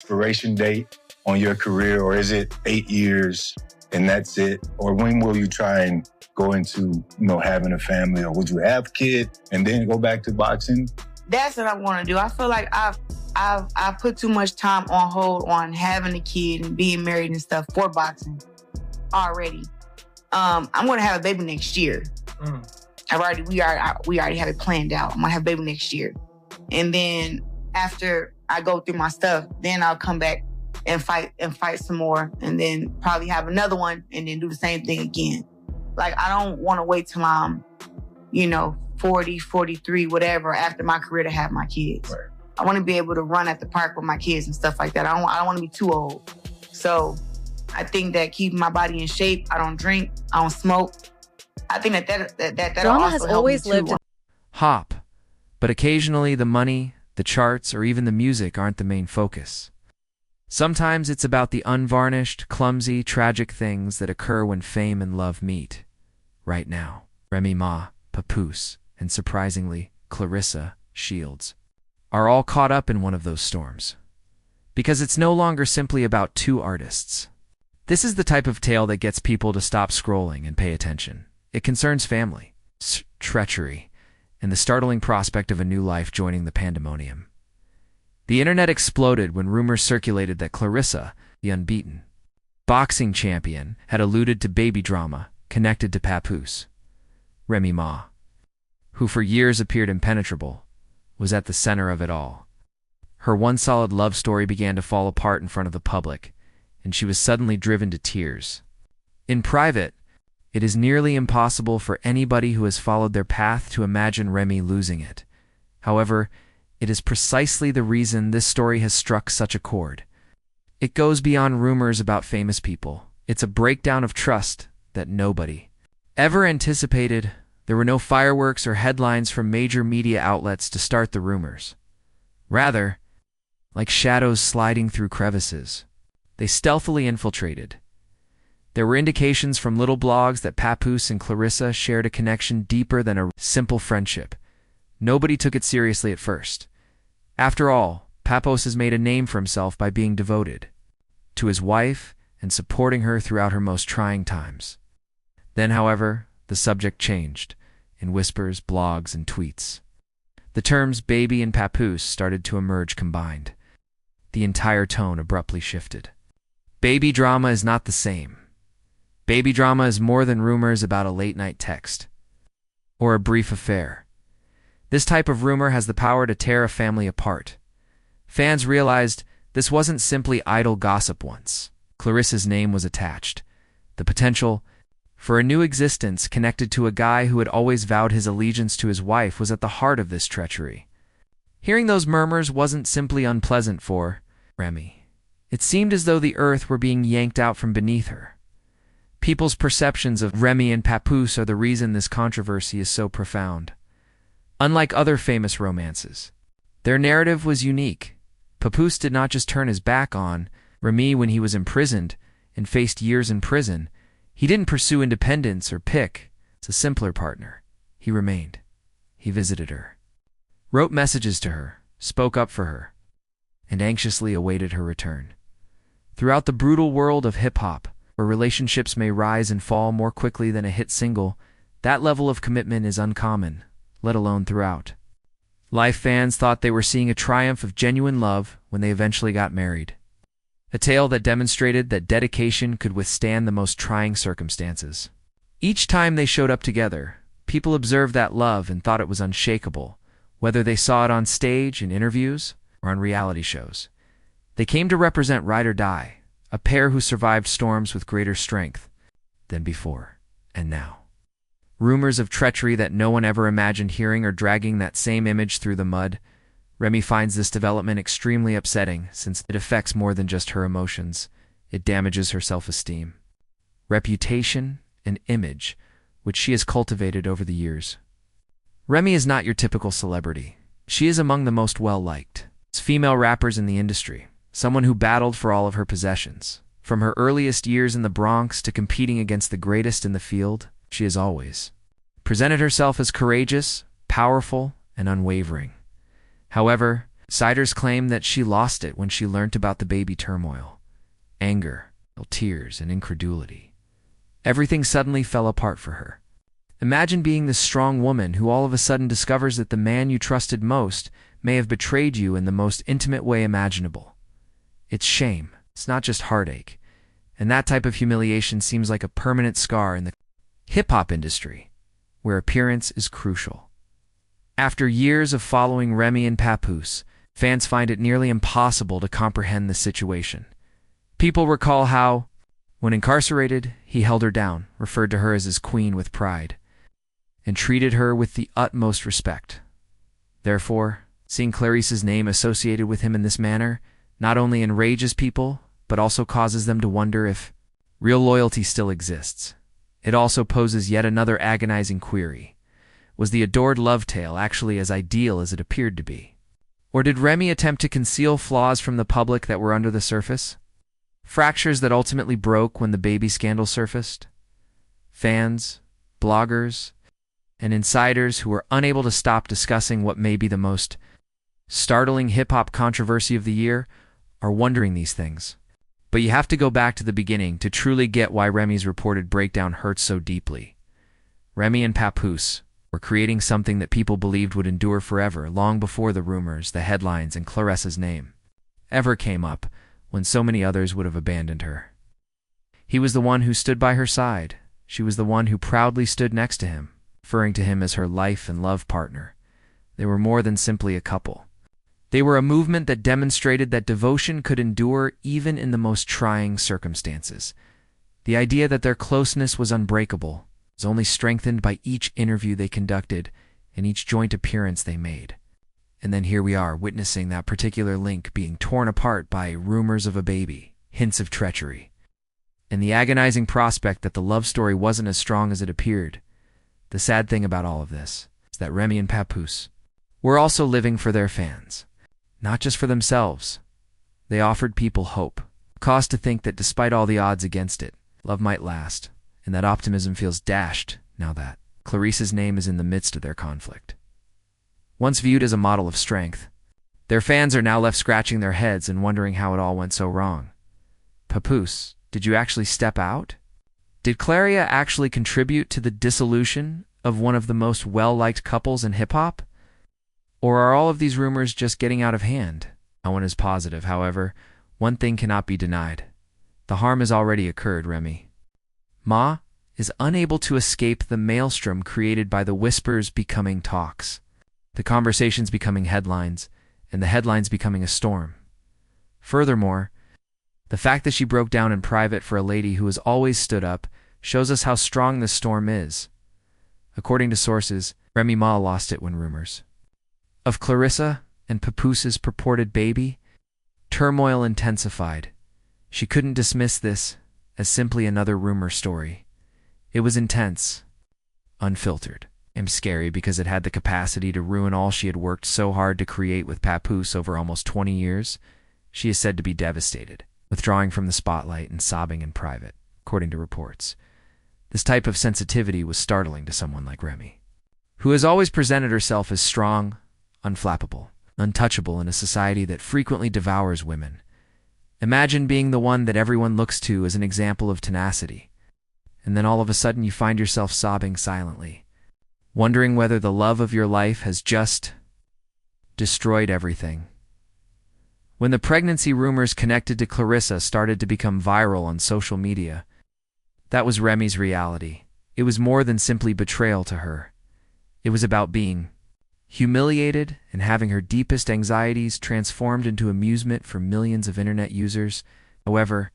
expiration date on your career, or is it 8 years and that's it? Or when will you try and go into, having a family, or would you have a kid and then go back to boxing? That's what I want to do. I feel like I've put too much time on hold on having a kid and being married and stuff for boxing already. I'm going to have a baby next year. We already have it planned out. I'm going to have a baby next year. And then after I go through my stuff, then I'll come back and fight some more, and then probably have another one and then do the same thing again. Like, I don't want to wait till I'm, 40, 43, whatever, after my career to have my kids. Right. I want to be able to run at the park with my kids and stuff like that. I don't want to be too old. So I think that keeping my body in shape, I don't drink, I don't smoke. I think that Drama also has help always me too. lived in Hop, but occasionally the money, the charts, or even the music aren't the main focus. Sometimes it's about the unvarnished, clumsy, tragic things that occur when fame and love meet. Right now, Remy Ma, Papoose, and surprisingly, Claressa Shields are all caught up in one of those storms. Because it's no longer simply about two artists. This is the type of tale that gets people to stop scrolling and pay attention. It concerns family, treachery, and the startling prospect of a new life joining the pandemonium. The internet exploded when rumors circulated that Claressa, the unbeaten boxing champion, had alluded to baby drama connected to Papoose. Remy Ma, who for years appeared impenetrable, was at the center of it all. Her one solid love story began to fall apart in front of the public, and she was suddenly driven to tears. In private, it is nearly impossible for anybody who has followed their path to imagine Remy losing it. However, it is precisely the reason this story has struck such a chord. It goes beyond rumors about famous people. It's a breakdown of trust that nobody ever anticipated. There were no fireworks or headlines from major media outlets to start the rumors. Rather, like shadows sliding through crevices, they stealthily infiltrated. There were indications from little blogs that Papoose and Claressa shared a connection deeper than a simple friendship. Nobody took it seriously at first. After all, Papoose has made a name for himself by being devoted to his wife and supporting her throughout her most trying times. Then, however, the subject changed in whispers, blogs, and tweets. The terms baby and Papoose started to emerge combined. The entire tone abruptly shifted. Baby drama is not the same. Baby drama is more than rumors about a late-night text or a brief affair. This type of rumor has the power to tear a family apart. Fans realized this wasn't simply idle gossip once. Claressa's name was attached. The potential for a new existence connected to a guy who had always vowed his allegiance to his wife was at the heart of this treachery. Hearing those murmurs wasn't simply unpleasant for Remy. It seemed as though the earth were being yanked out from beneath her. People's perceptions of Remy and Papoose are the reason this controversy is so profound. Unlike other famous romances, their narrative was unique. Papoose did not just turn his back on Remy when he was imprisoned and faced years in prison. He didn't pursue independence or pick a simpler partner. He remained. He visited her, wrote messages to her, spoke up for her, and anxiously awaited her return. Throughout the brutal world of hip-hop, where relationships may rise and fall more quickly than a hit single, that level of commitment is uncommon, let alone throughout. Life fans thought they were seeing a triumph of genuine love when they eventually got married. A tale that demonstrated that dedication could withstand the most trying circumstances. Each time they showed up together, people observed that love and thought it was unshakable, whether they saw it on stage, in interviews, or on reality shows. They came to represent ride or die, a pair who survived storms with greater strength than before and now. Rumors of treachery that no one ever imagined hearing are dragging that same image through the mud. Remy finds this development extremely upsetting since it affects more than just her emotions. It damages her self-esteem, reputation, and image, which she has cultivated over the years. Remy is not your typical celebrity. She is among the most well-liked female rappers in the industry, someone who battled for all of her possessions. From her earliest years in the Bronx to competing against the greatest in the field, she has always presented herself as courageous, powerful, and unwavering. However, Insiders claim that she lost it when she learnt about the baby turmoil. Anger, tears, and incredulity. Everything suddenly fell apart for her. Imagine being this strong woman who all of a sudden discovers that the man you trusted most may have betrayed you in the most intimate way imaginable. It's shame. It's not just heartache. And that type of humiliation seems like a permanent scar in the hip-hop industry, where appearance is crucial. After years of following Remy and Papoose, fans find it nearly impossible to comprehend the situation. People recall how, when incarcerated, he held her down, referred to her as his queen with pride, and treated her with the utmost respect. Therefore, seeing Claressa's name associated with him in this manner not only enrages people, but also causes them to wonder if real loyalty still exists. It also poses yet another agonizing query. Was the adored love tale actually as ideal as it appeared to be? Or did Remy attempt to conceal flaws from the public that were under the surface? Fractures that ultimately broke when the baby scandal surfaced? Fans, bloggers, and insiders who were unable to stop discussing what may be the most startling hip-hop controversy of the year are wondering these things. But you have to go back to the beginning to truly get why Remy's reported breakdown hurts so deeply. Remy and Papoose were creating something that people believed would endure forever, long before the rumors, the headlines, and Claressa's name ever came up, when so many others would have abandoned her. He was the one who stood by her side. She was the one who proudly stood next to him, referring to him as her life and love partner. They were more than simply a couple. They were a movement that demonstrated that devotion could endure even in the most trying circumstances. The idea that their closeness was unbreakable was only strengthened by each interview they conducted and each joint appearance they made. And then here we are, witnessing that particular link being torn apart by rumors of a baby, hints of treachery, and the agonizing prospect that the love story wasn't as strong as it appeared. The sad thing about all of this is that Remy and Papoose were also living for their fans. Not just for themselves. They offered people hope, cause to think that despite all the odds against it, love might last, and that optimism feels dashed now that Claressa's name is in the midst of their conflict. Once viewed as a model of strength, their fans are now left scratching their heads and wondering how it all went so wrong. Papoose, did you actually step out? Did Claressa actually contribute to the dissolution of one of the most well-liked couples in hip-hop? Or are all of these rumors just getting out of hand? No one is positive, however. One thing cannot be denied. The harm has already occurred, Remy Ma is unable to escape the maelstrom created by the whispers becoming talks, the conversations becoming headlines, and the headlines becoming a storm. Furthermore, the fact that she broke down in private for a lady who has always stood up shows us how strong this storm is. According to sources, Remy Ma lost it when rumors of Claressa and Papoose's purported baby, turmoil intensified. She couldn't dismiss this as simply another rumor story. It was intense, unfiltered, and scary because it had the capacity to ruin all she had worked so hard to create with Papoose over almost 20 years. She is said to be devastated, withdrawing from the spotlight and sobbing in private, according to reports. This type of sensitivity was startling to someone like Remy, who has always presented herself as strong, unflappable, untouchable in a society that frequently devours women. Imagine being the one that everyone looks to as an example of tenacity, and then all of a sudden you find yourself sobbing silently, wondering whether the love of your life has just destroyed everything. When the pregnancy rumors connected to Claressa started to become viral on social media, that was Remy's reality. It was more than simply betrayal to her. It was about being humiliated and having her deepest anxieties transformed into amusement for millions of internet users. However,